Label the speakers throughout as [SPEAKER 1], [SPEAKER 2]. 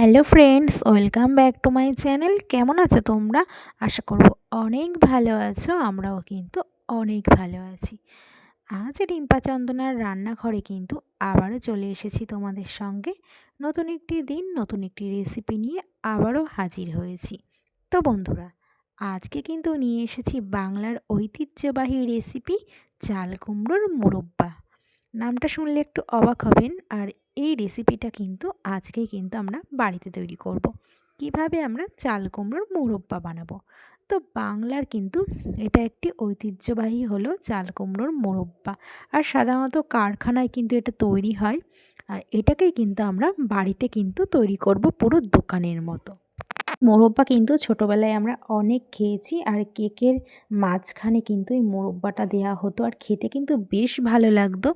[SPEAKER 1] Hello friends, welcome back to my channel. কেমন আছো তোমরা? আশা করব অনেক ভালো আছো। আমরাও কিন্তু অনেক ভালো আছি। আজ রিম্পা চন্দনার রান্নাঘরে কিন্তু আবারও চলে এসেছি তোমাদের সঙ্গে। নতুন একটি দিন, নতুন একটি রেসিপি নিয়ে আবারও হাজির হয়েছি। তো বন্ধুরা, আজকে কিন্তু নিয়ে এসেছি বাংলার ঐতিহ্যবাহী রেসিপি চাল কুমড়োর মোরব্বা। নামটা শুনলে একটু অবাক হবেন। আর এই রেসিপিটা কিন্তু আজকেই কিন্তু আমরা বাড়িতে তৈরি করব। কিভাবে আমরা চাল কুমড়োর মোরব্বা বানাবো। তো বাংলার কিন্তু এটা একটি ঐতিহ্যবাহী হলো চাল কুমড়োর মোরব্বা। আর সাধারণত কারখানায় কিন্তু এটা তৈরি হয়। আর এটাকেই কিন্তু আমরা বাড়িতে কিন্তু তৈরি করব পুরো দোকানের মতো। মোরব্বা কিন্তু ছোটোবেলায় আমরা অনেক খেয়েছি। আর কেকের মাঝখানে কিন্তু এই মোরব্বাটা দেওয়া হতো, আর খেতে কিন্তু বেশ ভালো লাগতো।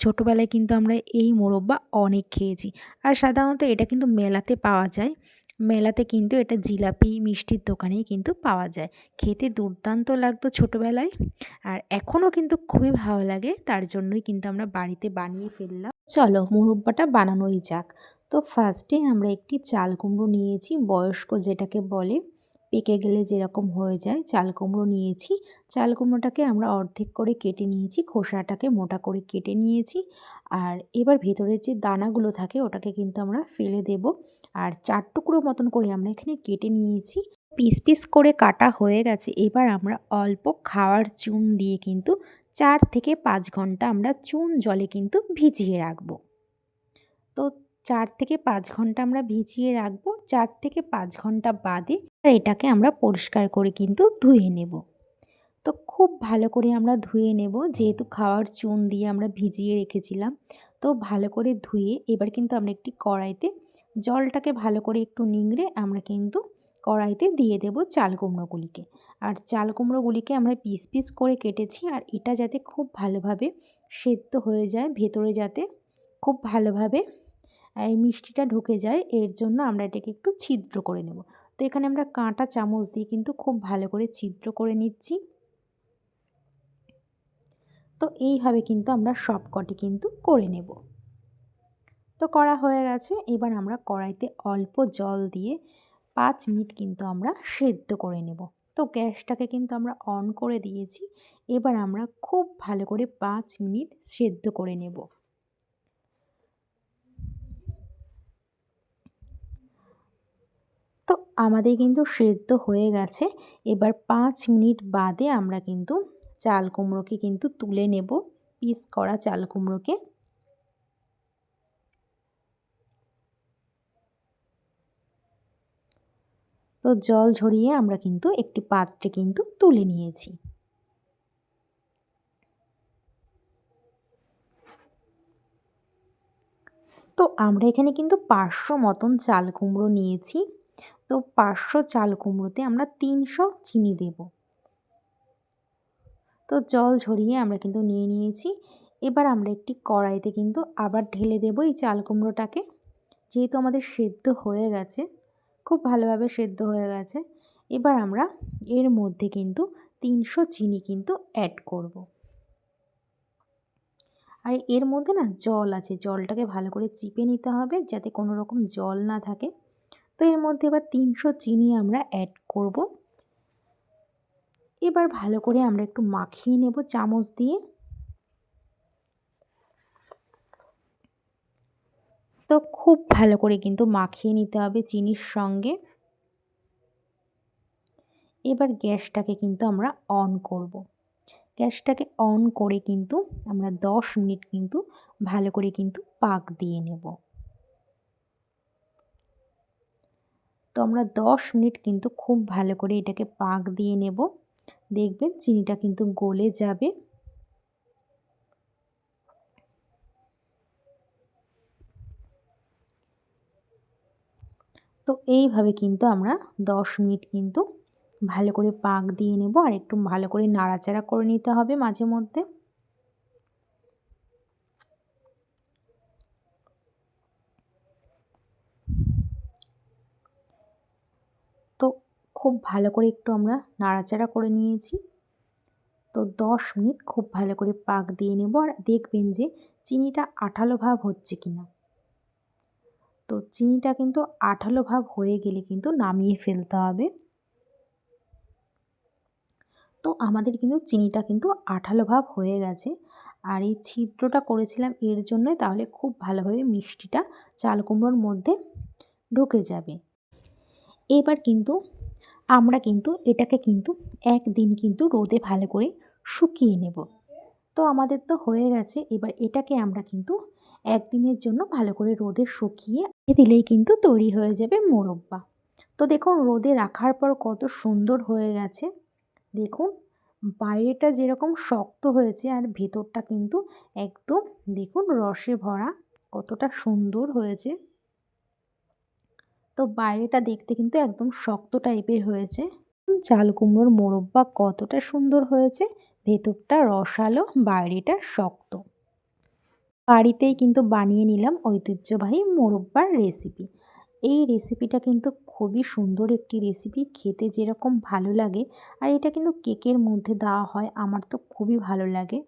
[SPEAKER 1] ছোটোবেলায় কিন্তু আমরা এই মোরব্বা অনেক খেয়েছি। আর সাধারণত এটা কিন্তু মেলাতে পাওয়া যায়। মেলাতে কিন্তু এটা জিলাপি মিষ্টির দোকানেই কিন্তু পাওয়া যায়। খেতে দুর্দান্ত লাগতো ছোটোবেলায়, আর এখনও কিন্তু খুবই ভালো লাগে। তার জন্যই কিন্তু আমরা বাড়িতে বানিয়ে ফেললাম। চলো মোরব্বাটা বানানোই যাক। তো ফার্স্টে আমরা একটি চাল কুমড়ো নিয়েছি, বয়স্ক যেটাকে বলে, পেকে গেলে যেরকম হয়ে যায়, চাল কুমড়ো নিয়েছি। চাল কুমড়োটাকে আমরা অর্ধেক করে কেটে নিয়েছি, খোসাটাকে মোটা করে কেটে নিয়েছি। আর এবার ভেতরের যে দানাগুলো থাকে ওটাকে কিন্তু আমরা ফেলে দেব। আর 4 টুকরো মতন করে আমরা এখানে কেটে নিয়েছি। পিস পিস করে কাটা হয়ে গেছে। এবার আমরা অল্প খাওয়ার চুন দিয়ে কিন্তু 4 থেকে 5 ঘন্টা আমরা চুন জলে কিন্তু ভিজিয়ে রাখবো। তো 4 থেকে 5 ঘন্টা আমরা ভিজিয়ে রাখবো। 4 থেকে 5 ঘন্টা বাদে এটাকে আমরা পরিষ্কার করে কিন্তু ধুয়ে নেব। তো খুব ভালো করে আমরা ধুয়ে নেব, যেহেতু খাওয়ার চুন দিয়ে আমরা ভিজিয়ে রেখেছিলাম। তো ভালো করে ধুয়ে এবার কিন্তু আমরা একটি কড়াইতে জলটাকে ভালো করে একটু নিংড়ে আমরা কিন্তু কড়াইতে দিয়ে দেব চাল কুমড়োগুলিকে। আর চাল কুমড়োগুলিকে আমরা পিস পিস করে কেটেছি। আর এটা যাতে খুব ভালোভাবে সেদ্ধ হয়ে যায়, ভেতরে যাতে খুব ভালোভাবে এই মিষ্টিটা ঢুকে যায়, এর জন্য আমরা এটাকে একটু ছিদ্র করে নেব। তো এখানে আমরা কাঁটা চামচ দিয়ে কিন্তু খুব ভালো করে ছিদ্র করে নিচ্ছি। তো এইভাবে কিন্তু আমরা সবকটি কিন্তু করে নেব। তো করা হয়ে গেছে। এবার আমরা কড়াইতে অল্প জল দিয়ে 5 মিনিট কিন্তু আমরা সেদ্ধ করে নেব। তো গ্যাসটাকে কিন্তু আমরা অন করে দিয়েছি। এবার আমরা খুব ভালো করে 5 মিনিট সেদ্ধ করে নেব। তো আমাদের কিন্তু সেদ্ধ হয়ে গেছে। এবার 5 মিনিট বাদে আমরা কিন্তু চাল কুমড়োকে কিন্তু তুলে নেব, পিস করা চাল কুমড়োকে। তো জল ঝরিয়ে আমরা কিন্তু একটি পাত্রে কিন্তু তুলে নিয়েছি। তো আমরা এখানে কিন্তু 500 মতন চাল কুমড়ো নিয়েছি। তো 500 চাল কুমড়োতে আমরা 300 চিনি দেব। তো জল ঝরিয়ে আমরা কিন্তু নিয়ে নিয়েছি। এবার আমরা একটি কড়াইতে কিন্তু আবার ঢেলে দেব এই চাল কুমড়োটাকে। যেহেতু আমাদের সেদ্ধ হয়ে গেছে, খুব ভালোভাবে সেদ্ধ হয়ে গেছে, এবার আমরা এর মধ্যে কিন্তু 300 চিনি কিন্তু অ্যাড করব। আর এর মধ্যে না জল আছে, জলটাকে ভালো করে চিপে নিতে হবে যাতে কোনো রকম জল না থাকে। তো এর মধ্যে এবার 300 চিনি আমরা অ্যাড করব। এবার ভালো করে আমরা একটু মাখিয়ে নেব চামচ দিয়ে। তো খুব ভালো করে কিন্তু মাখিয়ে নিতে হবে চিনির সঙ্গে। এবার গ্যাসটাকে কিন্তু আমরা অন করব। গ্যাসটাকে অন করে কিন্তু আমরা 10 মিনিট কিন্তু ভালো করে কিন্তু পাক দিয়ে নেব। তো আমরা 10 মিনিট কিন্তু খুব ভালো করে এটাকে পাক দিয়ে নেব। দেখবেন চিনিটা কিন্তু গলে যাবে। তো এইভাবে কিন্তু আমরা 10 মিনিট কিন্তু ভালো করে পাক দিয়ে নেব। আর একটু ভালো করে নাড়াচাড়া করে নিতে হবে মাঝে মধ্যে। তো খুব ভালো করে একটু আমরা নাড়াচাড়া করে নিয়েছি। তো 10 মিনিট খুব ভালো করে পাক দিয়ে নেব। আর দেখবেন যে চিনিটা আঠালো ভাব হচ্ছে কিনা। তো তো চিনিটা কিন্তু আঠালো ভাব হয়ে গেলে কিন্তু নামিয়ে ফেলতে হবে। তো আমাদের কিন্তু চিনিটা কিন্তু আঠালো ভাব হয়ে গেছে। আর এই ছিদ্রটা করেছিলাম এর জন্যই, তাহলে খুব ভালোভাবে মিষ্টিটা চাল কুমড়োর মধ্যে ঢুকে যাবে। এবার কিন্তু আমরা কিন্তু এটাকে কিন্তু একদিন কিন্তু রোদে ভালো করে শুকিয়ে নেব। তো আমাদের তো হয়ে গেছে। এবার এটাকে আমরা কিন্তু একদিনের জন্য ভালো করে রোদে শুকিয়ে দিলেই কিন্তু তৈরি হয়ে যাবে মোরব্বা। তো দেখুন রোদে রাখার পর কত সুন্দর হয়ে গেছে। দেখুন বাইরেটা যেরকম শক্ত হয়েছে আর ভেতরটা কিন্তু একদম দেখুন রসে ভরা, কতটা সুন্দর হয়েছে। তো বাইরেটা দেখতে কিন্তু একদম শক্ত টাইপের হয়েছে। চাল কুমড়োর মোরব্বা কতটা সুন্দর হয়েছে, ভেতরটা রসালো, বাইরেটা শক্ত। বাড়িতেই কিন্তু বানিয়ে নিলাম ঐতিহ্যবাহী মোরব্বার রেসিপি। এই রেসিপিটা কিন্তু খুবই সুন্দর একটি রেসিপি, খেতে যেরকম ভালো লাগে, আর এটা কিন্তু কেকের মধ্যে দেওয়া হয়, আমার তো খুবই ভালো লাগে।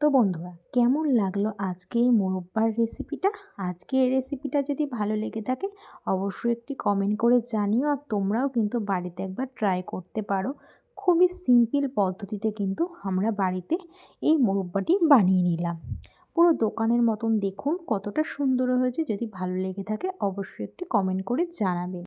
[SPEAKER 1] তো বন্ধুরা, কেমন লাগলো আজকে এই মোরব্বার রেসিপিটা? আজকে এই রেসিপিটা যদি ভালো লেগে থাকে অবশ্যই একটি কমেন্ট করে জানিও, আর তোমরাও কিন্তু বাড়িতে একবার ট্রাই করতে পারো। খুবই সিম্পল পদ্ধতিতে কিন্তু আমরা বাড়িতে এই মোরব্বাটি বানিয়ে নিলাম। পুরো দোকানের মতন দেখুন কতটা সুন্দর হয়েছে। যদি ভালো লেগে থাকে অবশ্যই একটি কমেন্ট করে জানাবেন।